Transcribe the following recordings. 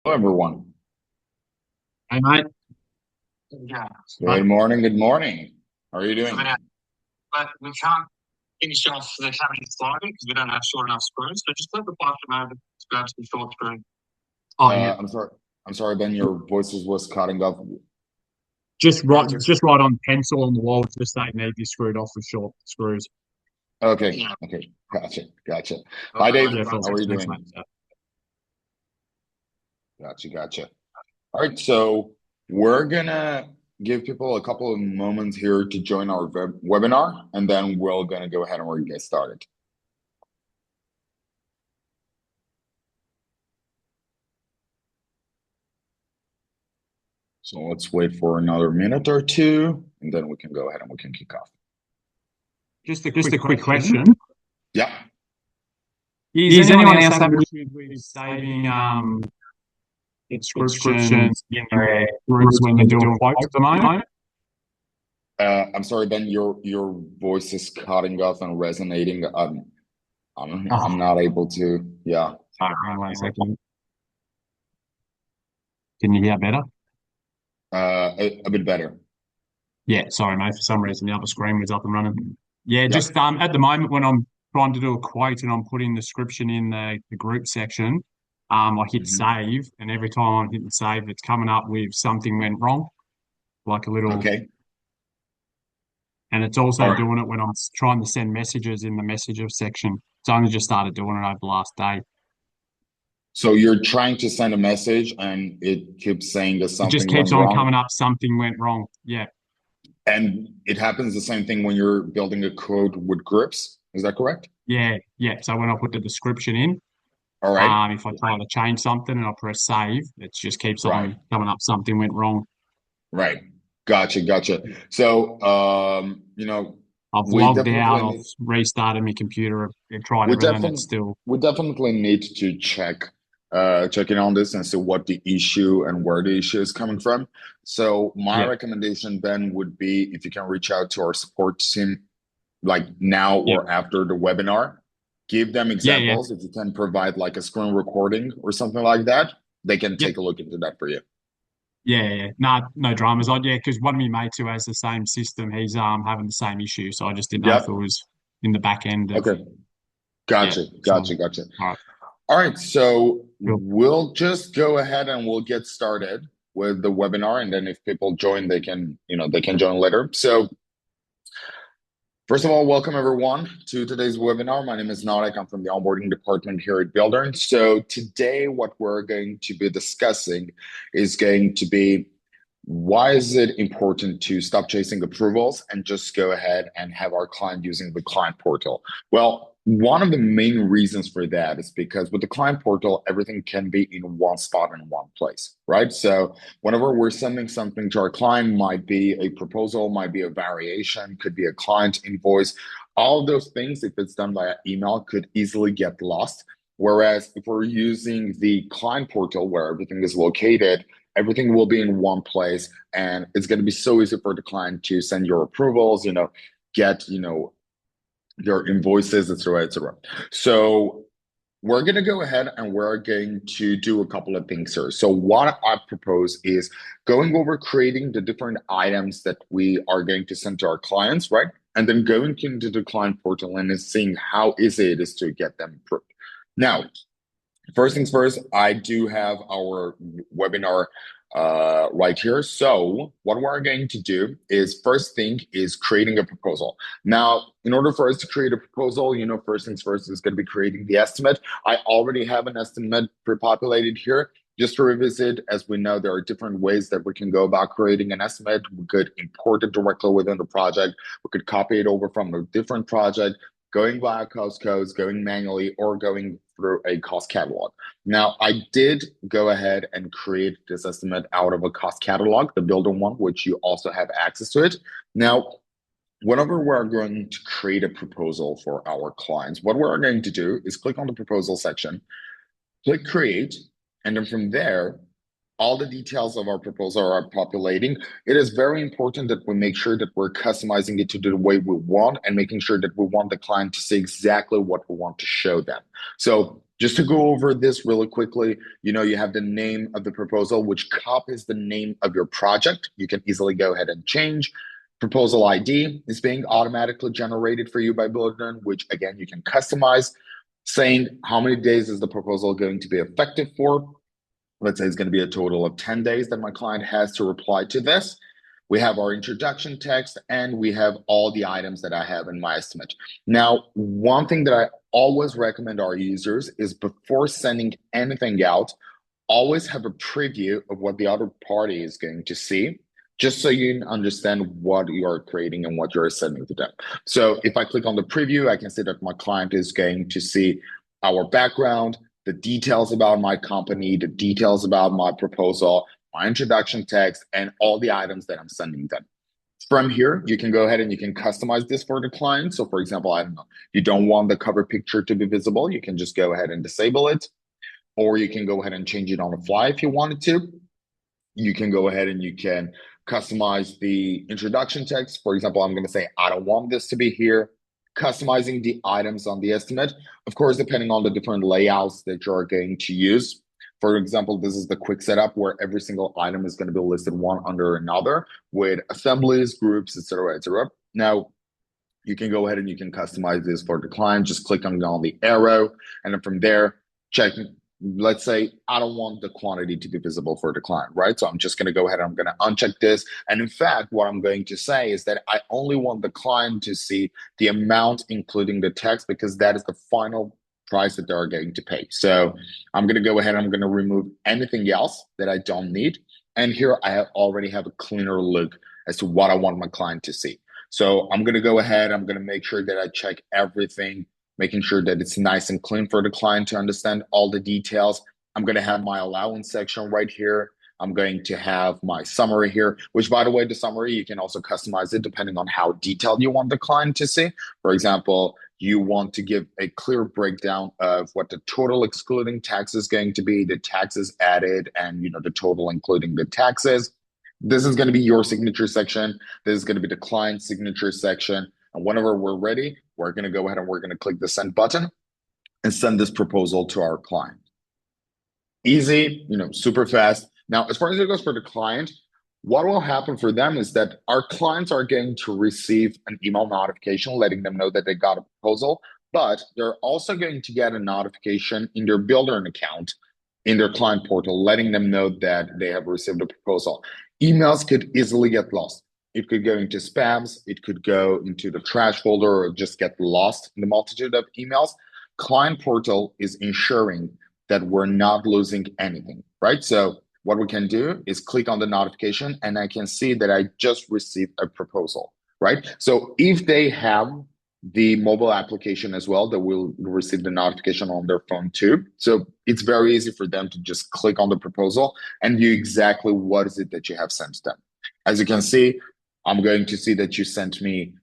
Hello, everyone. Hey, mate. Yeah, Good but morning. Good morning. How are you coming doing? out, but we can't finish off the cabin sliding because we don't have short enough screws. So just let the button over to grab some short screw. Oh yeah, I'm sorry. I'm sorry, Ben. Your voices was cutting off. just right on pencil on the wall. Just say it need to be screwed off with short screws. Okay. Yeah. Okay. Gotcha. Gotcha. Hi, Okay. Dave. Yeah, cool. How are you Thanks, mate. doing? Gotcha. Gotcha. All right. So we're gonna give people a couple of moments here to join our webinar, and then we're gonna go ahead and we're gonna get started. So let's wait for another minute or two, and then we can go ahead and we can kick off. Just a Just quick a quick question. question. Yeah. Is Is anyone anyone else else having having issues with saving inscriptions inscriptions in in their groups groups when you're when you're doing doing quotes at quotes the at the moment? moment? I'm sorry, Ben. Your voice is cutting off and resonating. I'm Oh, not able to. Yeah. sorry, hang on 1 second. Can you hear better? A bit better. Yeah, sorry, mate. For some reason, the other screen was up and running. Yeah, Yep. just at the moment when I'm trying to do a quote and I'm putting the description in the group section, I hit Hmm. save, and every time I'm hitting save, it's coming up with something went wrong, like a little, Okay. and it's All also right. doing it when I'm trying to send messages in the messages section. It's only just started doing it over the last day. So you're trying to send a message and it keeps saying that It just something keeps went on wrong. coming up, something went wrong. Yeah, And it happens the same thing when you're building a code with groups. Is that correct? yeah, yeah. So when I put the description in, All right. if I try to change something and I press save, it just keeps Right. on coming up. Something went wrong. Right. Gotcha. Gotcha. So, I've we logged out. definitely I've need restarted my computer and tried We everything. It's definitely still, we definitely need to check in on this and see what the issue and where the issue is coming from. So my yeah, recommendation, Ben, would be if you can reach out to our support team like now yeah, or after the webinar, give them yeah, yeah, examples. If you can provide like a screen recording or something like that, they can yep, take a look into that for you. yeah, yeah. No, no dramas. Yeah, because one of my mates who has the same system, he's having the same issue. So I just didn't know if it Yep. was in the back end of Okay. yeah. Gotcha. So Gotcha. Gotcha. all right, All right, so cool. we'll just go ahead and we'll get started with the webinar, and then if people join, they can join later. So first of all, welcome everyone to today's webinar. My name is Narek. I'm from the onboarding department here at Buildern. So today, what we're going to be discussing is going to be why is it important to stop chasing approvals and just go ahead and have our client using the client portal? Well, one of the main reasons for that is because with the client portal, everything can be in one spot in one place, right? So whenever we're sending something to our client, might be a proposal, might be a variation, could be a client invoice. All of those things, if it's done via email, could easily get lost. Whereas if we're using the client portal where everything is located, everything will be in one place, and it's going to be so easy for the client to send your approvals, get, your invoices, etc., etc. So we're going to go ahead and we're going to do a couple of things here. So what I propose is going over creating the different items that we are going to send to our clients, right? And then going into the client portal and then seeing how easy it is to get them approved. Now, first things first, I do have our webinar right here. So what we're going to do is first thing is creating a proposal. Now, in order for us to create a proposal, first things first is going to be creating the estimate. I already have an estimate pre-populated here. Just to revisit, as we know, there are different ways that we can go about creating an estimate. We could import it directly within the project. We could copy it over from a different project, going via cost codes, going manually, or going through a cost catalog. Now, I did go ahead and create this estimate out of a cost catalog, the Builder one, which you also have access to it. Now, whenever we're going to create a proposal for our clients, what we're going to do is click on the proposal section, click create, and then from there, all the details of our proposal are populating, it is very important that we make sure that we're customizing it to the way we want and making sure that we want the client to see exactly what we want to show them. So just to go over this really quickly, you have the name of the proposal, which copies the name of your project. You can easily go ahead and change. Proposal ID is being automatically generated for you by Buildern, which again, you can customize, saying how many days is the proposal going to be effective for. Let's say it's going to be a total of 10 days that my client has to reply to this. We have our introduction text and we have all the items that I have in my estimate. Now, one thing that I always recommend our users is before sending anything out, always have a preview of what the other party is going to see, just so you understand what you are creating and what you're sending to them. So if I click on the preview, I can see that my client is going to see our background, the details about my company, the details about my proposal, my introduction text, and all the items that I'm sending them. From here, you can go ahead and you can customize this for the client. So for example, I don't know, you don't want the cover picture to be visible, you can just go ahead and disable it, or you can go ahead and change it on the fly if you wanted to. You can go ahead and you can customize the introduction text. For example, I'm going to say, I don't want this to be here. Customizing the items on the estimate, of course, depending on the different layouts that you're going to use. For example, this is the quick setup where every single item is going to be listed one under another with assemblies, groups, etc., etc. Now, you can go ahead and you can customize this for the client. Just click on the arrow, and then from there, check. Let's say I don't want the quantity to be visible for the client, right? So I'm just going to go ahead and I'm going to uncheck this. And in fact, what I'm going to say is that I only want the client to see the amount, including the text, because that is the final price that they're going to pay. So I'm going to go ahead and I'm going to remove anything else that I don't need. And here I already have a cleaner look as to what I want my client to see. So I'm going to go ahead, I'm going to make sure that I check everything, making sure that it's nice and clean for the client to understand all the details. I'm going to have my allowance section right here. I'm going to have my summary here, which by the way, the summary, you can also customize it depending on how detailed you want the client to see. For example, you want to give a clear breakdown of what the total excluding tax is going to be, the taxes added, and the total including the taxes. This is going to be your signature section. This is going to be the client signature section. And whenever we're ready, we're going to go ahead and we're going to click the send button and send this proposal to our client. Easy, super fast. Now, as far as it goes for the client, what will happen for them is that our clients are going to receive an email notification letting them know that they got a proposal, but they're also going to get a notification in their Buildern account in their client portal, letting them know that they have received a proposal. Emails could easily get lost. It could go into spams, it could go into the trash folder, or just get lost in the multitude of emails. Client portal is ensuring that we're not losing anything, right? So what we can do is click on the notification and I can see that I just received a proposal, right? So if they have the mobile application as well, that will receive the notification on their phone too. So it's very easy for them to just click on the proposal and view exactly what is it that you have sent them. As you can see, I'm going to see that you sent me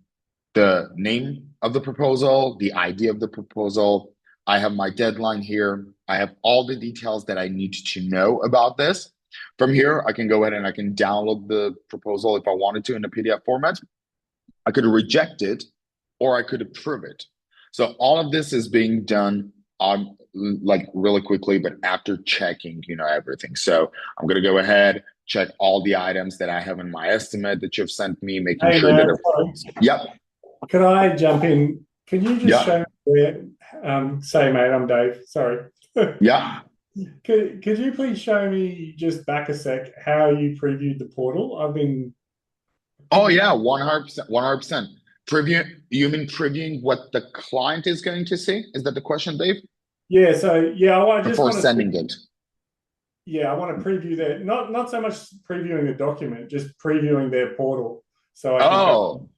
the name of the proposal, the ID of the proposal. I have my deadline here. I have all the details that I need to know about this. From here, I can go ahead and I can download the proposal if I wanted to in a PDF format. I could reject it or I could approve it. So all of this is being done like really quickly, but after checking, everything. So I'm going to go ahead, check all the items that I have in my estimate that you've sent me, making Hey, sure Matt, that yep, could I jump in? Could you just yeah, show me where, say, mate, I'm Dave. Sorry. yeah. Could you please show me just back a sec how you previewed the portal? I've been, Oh yeah, 100%, 100%. Preview, you mean previewing what the client is going to see? Is that the question, Dave? yeah. So yeah, I just Before want to, sending it. yeah, I want to preview their not so much previewing the document, just previewing their portal, so I can Oh,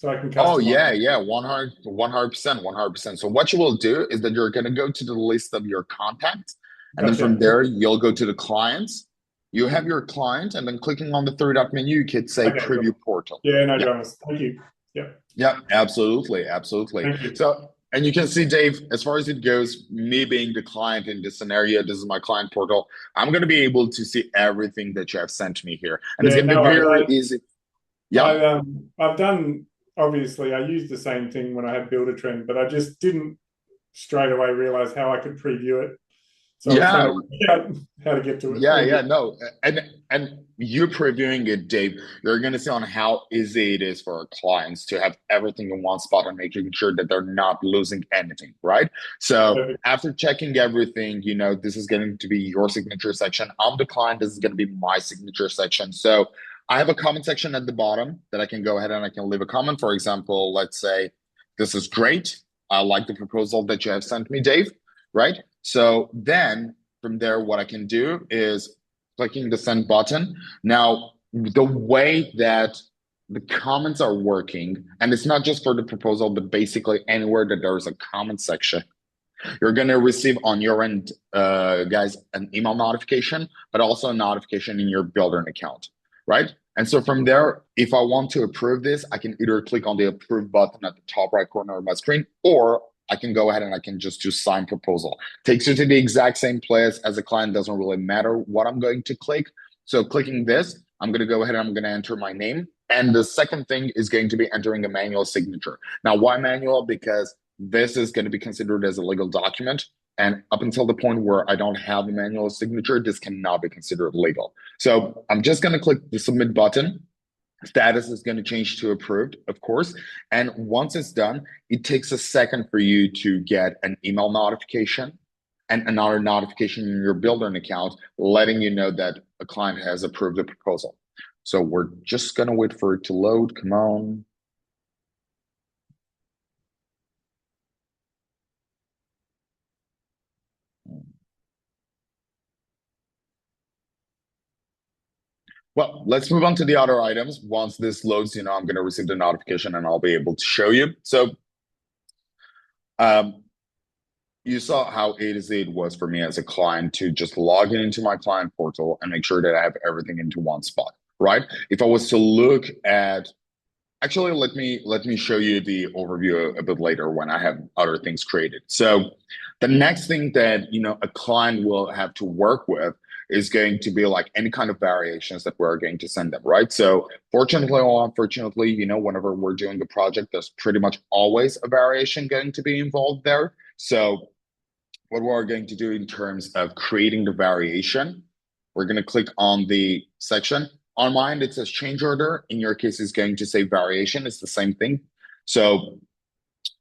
oh customize yeah, it. yeah, 100%, 100%. So what you will do is that you're going to go to the list of your contacts, and then from Gotcha. there you'll go to the clients. You have your client, and then clicking on the three dot menu, you could say Okay, preview cool. portal. Yeah, no Yeah, dramas. Thank you. Yep. yeah, absolutely, absolutely. Thank you. So And you can see, Dave, as far as it goes, me being the client in this scenario, this is my client portal. I'm going to be able to see everything that you have sent me here. And it's Yeah, going to no be very worries. easy. Yeah. I've done, obviously I used the same thing when I had Builder Trend, but I just didn't straight away realize how I could preview it. So I was trying Yeah. to work out how to get to it. Yeah, no, and you previewing it, Dave, you're gonna see on how easy it is for our clients to have everything in one spot and making sure that they're not losing anything, right? So Perfect. after checking everything, this is going to be your signature section. I'm the client, this is gonna be my signature section. So I have a comment section at the bottom that I can go ahead and I can leave a comment. For example, let's say, this is great. I like the proposal that you have sent me, Dave, right? So then from there, what I can do is clicking the send button. Now, the way that the comments are working, and it's not just for the proposal, but basically anywhere that there's a comment section, you're going to receive on your end, guys, an email notification, but also a notification in your Buildern account, right? And so from there, if I want to approve this, I can either click on the approve button at the top right corner of my screen, or I can go ahead and I can just do sign proposal. Takes you to the exact same place as a client, doesn't really matter what I'm going to click. So clicking this, I'm going to go ahead and I'm going to enter my name. And the second thing is going to be entering a manual signature. Now, why manual? Because this is going to be considered as a legal document. And up until the point where I don't have a manual signature, this cannot be considered legal. So I'm just going to click the submit button. Status is going to change to approved, of course. And once it's done, it takes a second for you to get an email notification and another notification in your Buildern account letting you know that a client has approved the proposal. So we're just going to wait for it to load. Come on. Well, let's move on to the other items. Once this loads, I'm going to receive the notification and I'll be able to show you. So um, you saw how A to Z it was for me as a client to just log into my client portal and make sure that I have everything into one spot, right? If I was to look at, actually, let me show you the overview a bit later when I have other things created. So the next thing that a client will have to work with is going to be like any kind of variations that we're going to send them, right? So fortunately or unfortunately, whenever we're doing a project, there's pretty much always a variation going to be involved there. So what we're going to do in terms of creating the variation, we're going to click on the section. On mine, it says change order. In your case, it's going to say variation. It's the same thing. So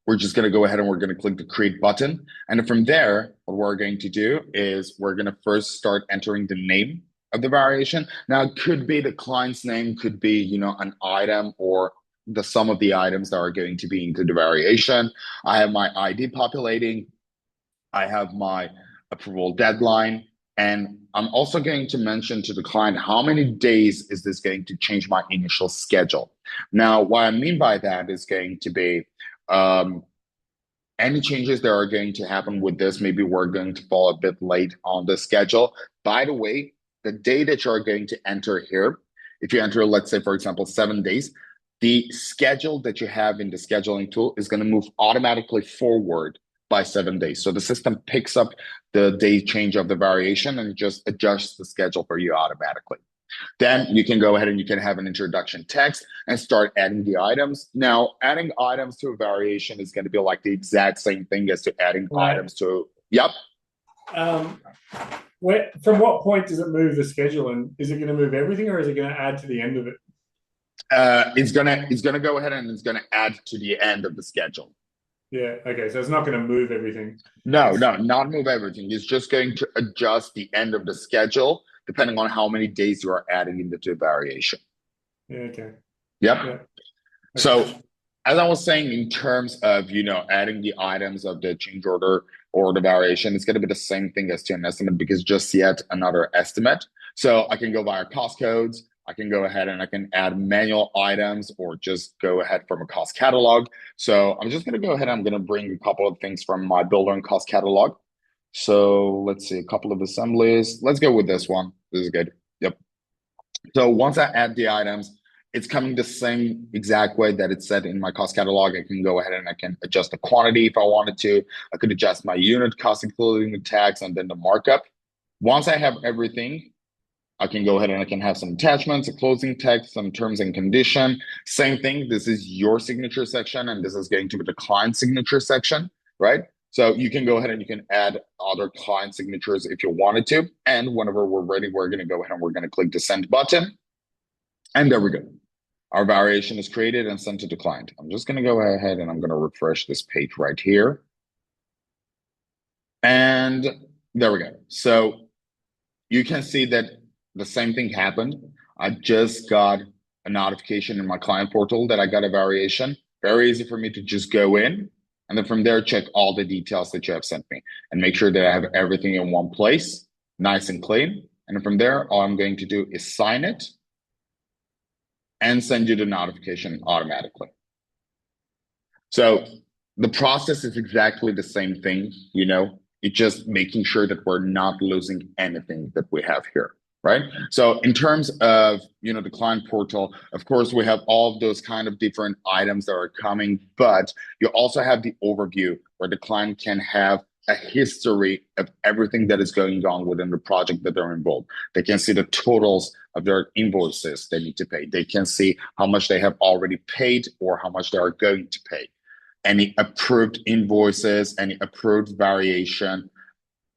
we're just going to go ahead and we're going to click the create button. And from there, what we're going to do is we're going to first start entering the name of the variation. Now, it could be the client's name, could be, an item or the sum of the items that are going to be into the variation. I have my ID populating. I have my approval deadline. And I'm also going to mention to the client how many days is this going to change my initial schedule. Now, what I mean by that is going to be any changes that are going to happen with this. Maybe we're going to fall a bit late on the schedule. By the way, the day that you're going to enter here, if you enter, let's say, for example, 7 days, the schedule that you have in the scheduling tool is going to move automatically forward by 7 days. So the system picks up the day change of the variation and just adjusts the schedule for you automatically. Then you can go ahead and you can have an introduction text and start adding the items. Now, adding items to a variation is going to be like the exact same thing as to adding items to, yep. From what point does it move the schedule, and is it going to move everything, or is it going to add to the end of it? It's gonna go ahead and it's gonna add to the end of the schedule. Yeah, okay, so it's not going to move everything. No, not move everything. It's just going to adjust the end of the schedule depending on how many days you are adding into the variation. Yeah, okay. Yep. Yeah. Okay. So as I was saying, in terms of, adding the items of the change order or the variation, it's going to be the same thing as to an estimate because just yet another estimate. So I can go via cost codes. I can go ahead and I can add manual items or just go ahead from a cost catalog. So I'm just going to go ahead. I'm going to bring a couple of things from my Builder and cost catalog. So let's see, a couple of assemblies. Let's go with this one. This is good. Yep. So once I add the items, it's coming the same exact way that it's set in my cost catalog. I can go ahead and I can adjust the quantity if I wanted to. I could adjust my unit cost, including the tax and then the markup. Once I have everything, I can go ahead and I can have some attachments, a closing text, some terms and condition. Same thing. This is your signature section, and this is going to be the client signature section, right? So you can go ahead and you can add other client signatures if you wanted to. And whenever we're ready, we're going to go ahead and we're going to click the send button. And there we go. Our variation is created and sent to the client. I'm just going to go ahead and I'm going to refresh this page right here. And there we go. So you can see that the same thing happened. I just got a notification in my client portal that I got a variation. Very easy for me to just go in and then from there, check all the details that you have sent me and make sure that I have everything in one place, nice and clean. And from there, all I'm going to do is sign it and send you the notification automatically. So the process is exactly the same thing, you know, it's just making sure that we're not losing anything that we have here, right? So in terms of, you know, the client portal, of course, we have all of those kind of different items that are coming, but you also have the overview where the client can have a history of everything that is going on within the project that they're involved. They can see the totals of their invoices they need to pay. They can see how much they have already paid or how much they are going to pay. Any approved invoices, any approved variation,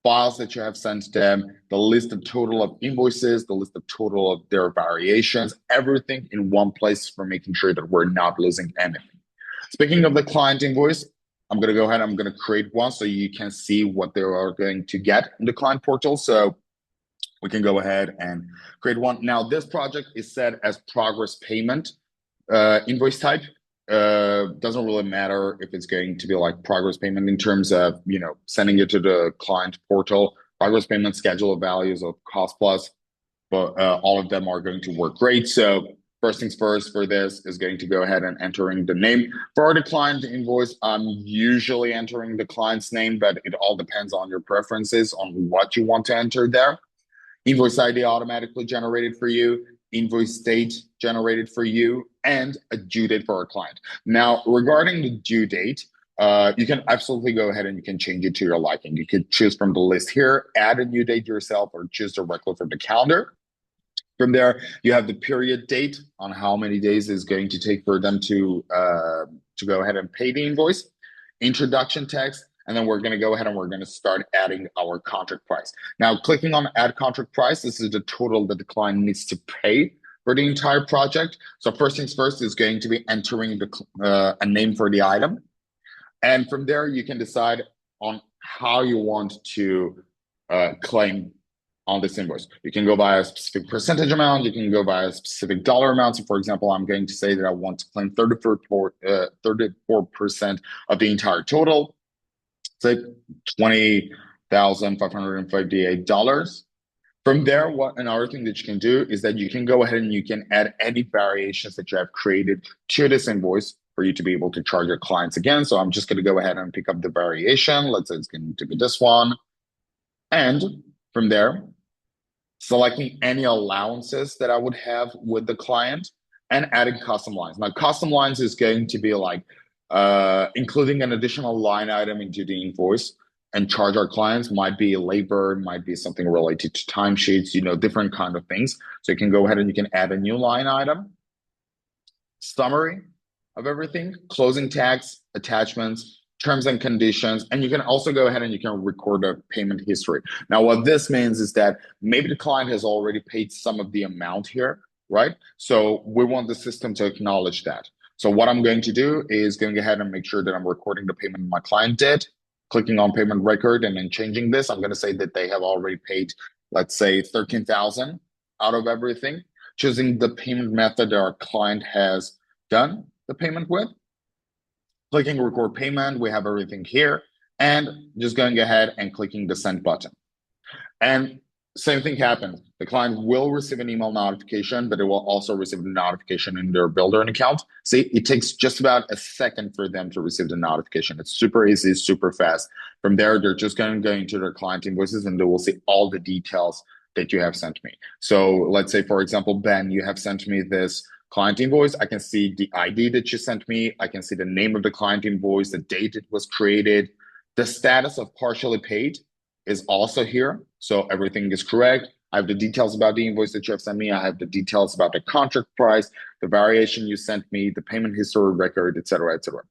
files that you have sent them, the list of total of invoices, the list of total of their variations, everything in one place for making sure that we're not losing anything. Speaking of the client invoice, I'm going to go ahead, I'm going to create one so you can see what they are going to get in the client portal. So we can go ahead and create one. Now, this project is set as progress payment invoice type. Doesn't really matter if it's going to be like progress payment in terms of, you know, sending it to the client portal, progress payment schedule of values of cost plus, but all of them are going to work great. So first things first for this is going to go ahead and entering the name. For the client invoice, I'm usually entering the client's name, but it all depends on your preferences on what you want to enter there. Invoice ID automatically generated for you, invoice date generated for you, and a due date for our client. Now, regarding the due date, you can absolutely go ahead and you can change it to your liking. You could choose from the list here, add a new date yourself, or choose directly from the calendar. From there, you have the period date on how many days is going to take for them to go ahead and pay the invoice, introduction text, and then we're going to go ahead and we're going to start adding our contract price. Now, clicking on add contract price, this is the total that the client needs to pay for the entire project. So first things first is going to be entering a name for the item. And from there, you can decide on how you want to claim on this invoice. You can go by a specific percentage amount. You can go by a specific dollar amount. So for example, I'm going to say that I want to claim 34% of the entire total. Say $20,558. From there, another thing that you can do is that you can go ahead and you can add any variations that you have created to this invoice for you to be able to charge your clients again. So I'm just going to go ahead and pick up the variation. Let's say it's going to be this one. And from there, selecting any allowances that I would have with the client and adding custom lines. Now, custom lines is going to be like including an additional line item into the invoice and charge our clients. Might be labor, might be something related to timesheets, you know, different kind of things. So you can go ahead and you can add a new line item, summary of everything, closing tags, attachments, terms and conditions, and you can also go ahead and you can record a payment history. Now, what this means is that maybe the client has already paid some of the amount here, right? So we want the system to acknowledge that. So what I'm going to do is going ahead and make sure that I'm recording the payment my client did, clicking on payment record and then changing this. I'm going to say that they have already paid, let's say 13,000 out of everything, choosing the payment method that our client has done the payment with, clicking record payment. We have everything here and just going ahead and clicking the send button. And same thing happens. The client will receive an email notification, but it will also receive a notification in their Buildern account. See, it takes just about a second for them to receive the notification. It's super easy, super fast. From there, they're just going to go into their client invoices and they will see all the details that you have sent me. So let's say, for example, Ben, you have sent me this client invoice, I can see the ID that you sent me. I can see the name of the client invoice, the date it was created. The status of partially paid is also here. So everything is correct. I have the details about the invoice that you have sent me. I have the details about the contract price, the variation you sent me, the payment history record, et cetera, et cetera.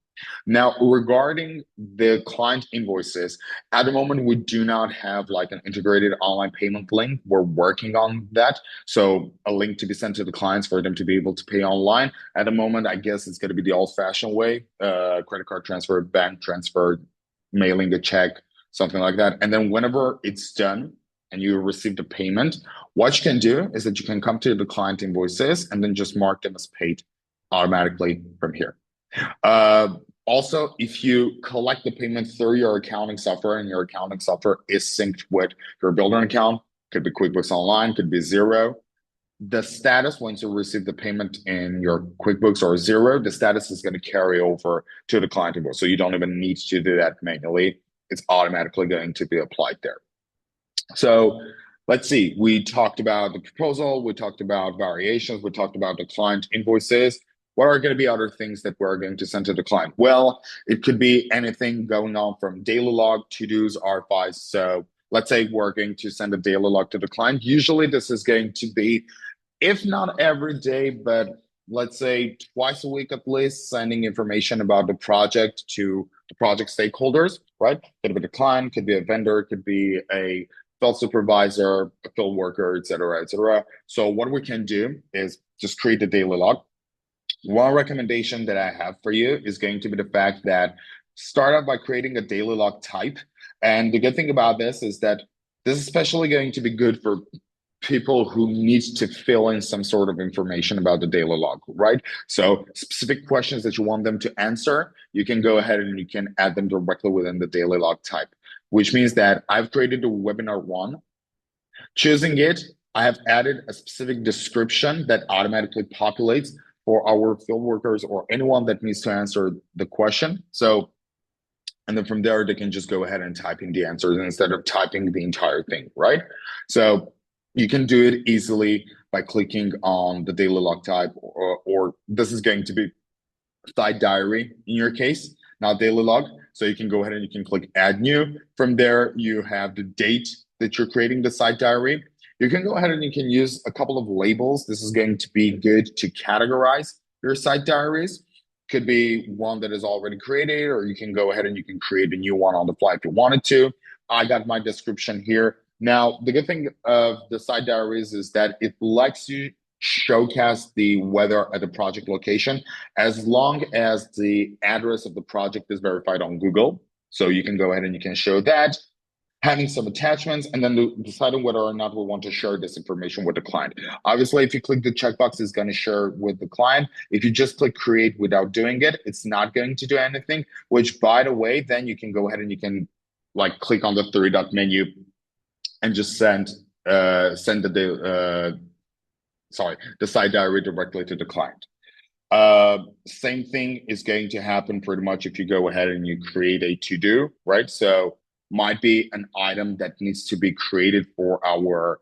Now, regarding the client invoices, at the moment, we do not have like an integrated online payment link. We're working on that. So a link to be sent to the clients for them to be able to pay online. At the moment, I guess it's going to be the old-fashioned way, credit card transfer, bank transfer, mailing a check, something like that. And then whenever it's done and you receive the payment, what you can do is that you can come to the client invoices and then just mark them as paid automatically from here. Also, if you collect the payment through your accounting software and your accounting software is synced with your Buildern account, could be QuickBooks Online, could be Xero. The status once you receive the payment in your QuickBooks or Xero, the status is going to carry over to the client invoice. So you don't even need to do that manually. It's automatically going to be applied there. So let's see, we talked about the proposal, we talked about variations, we talked about the client invoices. What are going to be other things that we're going to send to the client? Well, it could be anything going on from daily log, to-dos, RFIs. So let's say we're going to send a daily log to the client. Usually this is going to be, if not every day, but let's say twice a week at least, sending information about the project to the project stakeholders, right? Could be the client, could be a vendor, could be a field supervisor, a field worker, et cetera, et cetera. So what we can do is just create a daily log. One recommendation that I have for you is going to be the fact that start out by creating a daily log type. And the good thing about this is that this is especially going to be good for people who need to fill in some sort of information about the daily log, right? So specific questions that you want them to answer, you can go ahead and you can add them directly within the daily log type, which means that I've created a webinar one. Choosing it, I have added a specific description that automatically populates for our field workers or anyone that needs to answer the question. So, and then from there, they can just go ahead and type in the answers instead of typing the entire thing, right? So you can do it easily by clicking on the daily log type, or this is going to be site diary in your case, not daily log. So you can go ahead and you can click add new. From there, you have the date that you're creating the site diary. You can go ahead and you can use a couple of labels. This is going to be good to categorize your site diaries. Could be one that is already created, or you can go ahead and you can create a new one on the fly if you wanted to. I got my description here. Now, the good thing of the site diaries is that it lets you showcase the weather at the project location as long as the address of the project is verified on Google. So you can go ahead and you can show that, having some attachments, and then deciding whether or not we want to share this information with the client. Obviously, if you click the checkbox, it's going to share with the client. If you just click create without doing it, it's not going to do anything, which by the way, then you can go ahead and you can like click on the three-dot menu and just send the site diary directly to the client. Same thing is going to happen pretty much if you go ahead and you create a to-do, right? So might be an item that needs to be created for our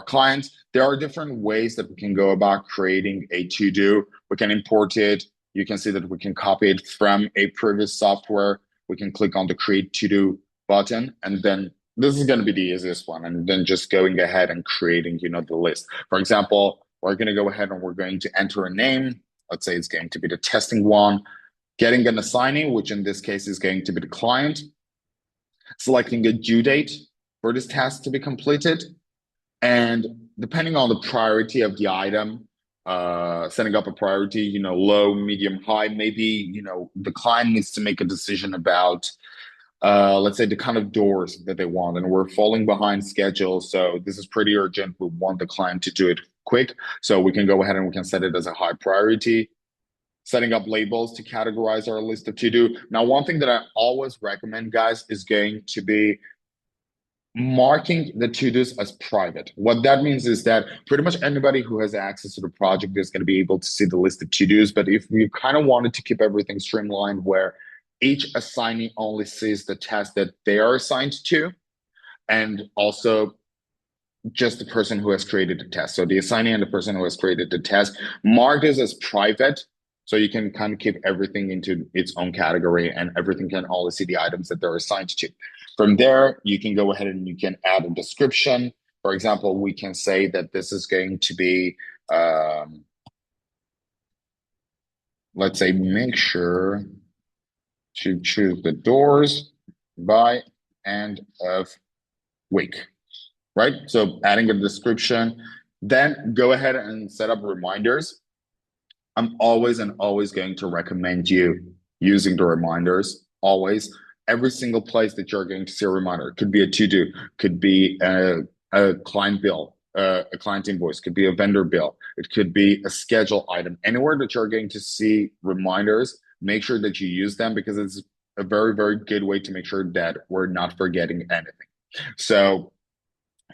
clients. There are different ways that we can go about creating a to-do. We can import it. You can see that we can copy it from a previous software. We can click on the create to-do button, and then this is going to be the easiest one, and then just going ahead and creating the list. For example, we're going to go ahead and we're going to enter a name. Let's say it's going to be the testing one, getting an assignee, which in this case is going to be the client, selecting a due date for this task to be completed, and depending on the priority of the item, setting up a priority, low, medium, high. Maybe the client needs to make a decision about let's say the kind of doors that they want, and we're falling behind schedule, so this is pretty urgent. We want the client to do it quick, so we can go ahead and we can set it as a high priority. Setting up labels to categorize our list of to-do. Now, one thing that I always recommend, guys, is going to be marking the to-dos as private. What that means is that pretty much anybody who has access to the project is going to be able to see the list of to-dos. But if we kind of wanted to keep everything streamlined where each assignee only sees the task that they are assigned to, and also just the person who has created the test. So the assignee and the person who has created the test, mark this as private. So you can kind of keep everything into its own category and everything can only see the items that they're assigned to. From there, you can go ahead and you can add a description. For example, we can say that this is going to be, let's say, make sure to choose the doors by end of week, right? So adding a description, then go ahead and set up reminders. I'm always and always going to recommend you using the reminders, always. Every single place that you're going to see a reminder, it could be a to-do, could be a client bill, a client invoice, could be a vendor bill, it could be a schedule item. Anywhere that you're going to see reminders, make sure that you use them because it's a very, very good way to make sure that we're not forgetting anything. So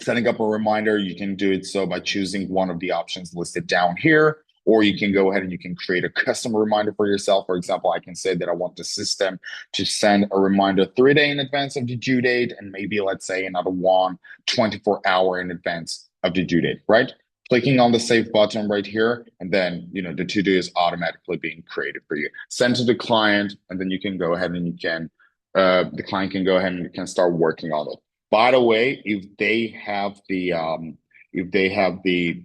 setting up a reminder, you can do it so by choosing one of the options listed down here, or you can go ahead and you can create a custom reminder for yourself. For example, I can say that I want the system to send a reminder 3 days in advance of the due date, and maybe let's say another one 24-hour in advance of the due date, right? Clicking on the save button right here, and then the to-do is automatically being created for you. Send to the client, and then you can go ahead and you can the client can go ahead and you can start working on it. By the way, if they have the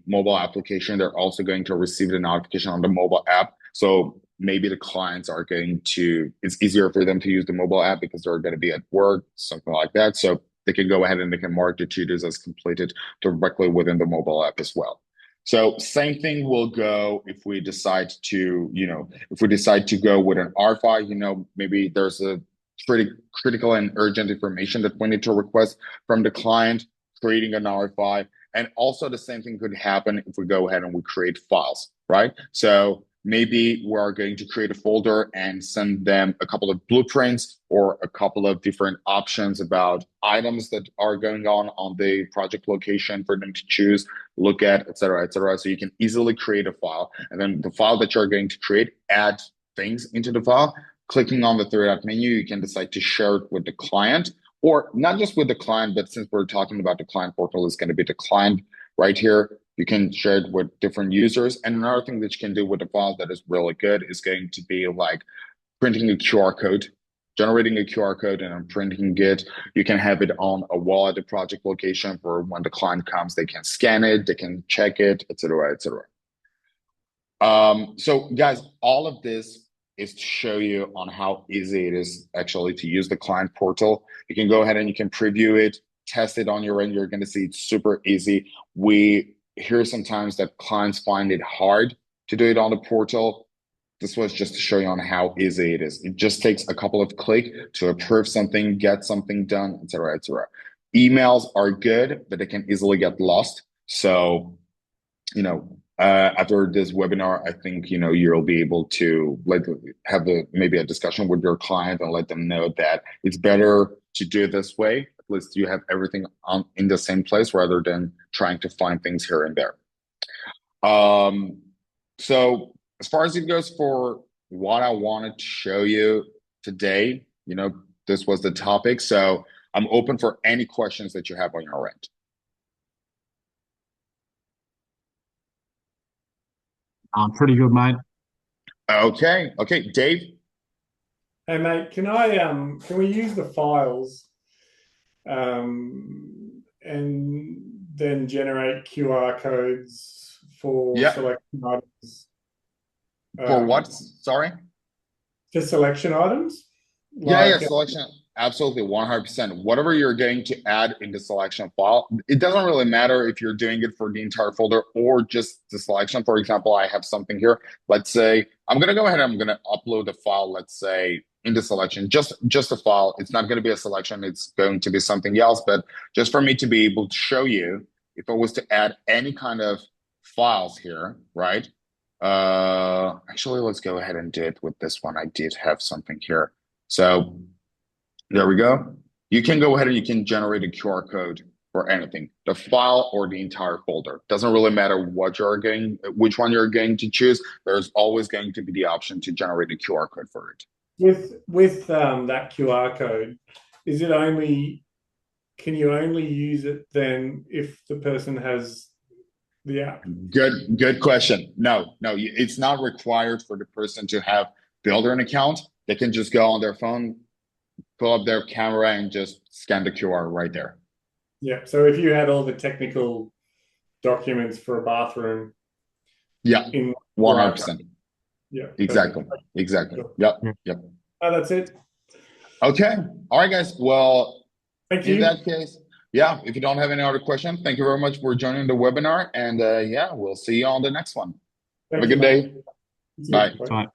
mobile application, they're also going to receive the notification on the mobile app. So maybe the clients are going to, it's easier for them to use the mobile app because they're going to be at work, something like that. So they can go ahead and they can mark the to-dos as completed directly within the mobile app as well. So same thing will go if we decide to, if we decide to go with an RFI, maybe there's a critical and urgent information that we need to request from the client, creating an RFI. And also the same thing could happen if we go ahead and we create files, right? So maybe we're going to create a folder and send them a couple of blueprints or a couple of different options about items that are going on the project location for them to choose, look at, et cetera, et cetera. So you can easily create a file. And then the file that you're going to create, add things into the file. Clicking on the three-dot menu, you can decide to share it with the client, or not just with the client, but since we're talking about the client portal, is going to be the client right here. You can share it with different users. And another thing that you can do with the files that is really good is going to be like printing a QR code, generating a QR code and then printing it. You can have it on a wall at the project location for when the client comes, they can scan it, they can check it, et cetera, et cetera. So guys, all of this is to show you on how easy it is actually to use the client portal. You can go ahead and you can preview it, test it on your end. You're going to see it's super easy. We hear sometimes that clients find it hard to do it on the portal. This was just to show you on how easy it is. It just takes a couple of clicks to approve something, get something done, et cetera, et cetera. Emails are good, but they can easily get lost. So, after this webinar, I think you'll be able to have maybe a discussion with your client and let them know that it's better to do it this way. At least you have everything in the same place rather than trying to find things here and there. So as far as it goes for what I wanted to show you today, this was the topic. So I'm open for any questions that you have on your end. Pretty good, mate. Okay, Dave. Hey mate, can we use the files and then generate QR codes for selection items? For what? Sorry? For selection items? Yeah, selection. Absolutely, 100%. Whatever you're going to add in the selection file, it doesn't really matter if you're doing it for the entire folder or just the selection. For example, I have something here. Let's say I'm going to go ahead and I'm going to upload the file, let's say, in the selection, just a file. It's not going to be a selection. It's going to be something else. But just for me to be able to show you, if I was to add any kind of files here, right? Actually, let's go ahead and do it with this one. I did have something here. So there we go. You can go ahead and you can generate a QR code for anything, the file or the entire folder. Doesn't really matter which one you're going to choose. There's always going to be the option to generate a QR code for it. With that QR code, is it only can you only use it then if the person has the app? Good question. No, it's not required for the person to have Buildern account. They can just go on their phone, pull up their camera, and just scan the QR right there. Yeah. So if you had all the technical documents for a bathroom Yeah, in 100%. yeah, Exactly. perfect. Exactly. Sure. Yep. Oh, that's it. Okay. All right, guys. Well, Thank in you. that case, yeah, if you don't have any other questions, thank you very much for joining the webinar. And yeah, we'll see you on the next one. Have Thank a you, good mate. day. You too. Bye. Bye. Right.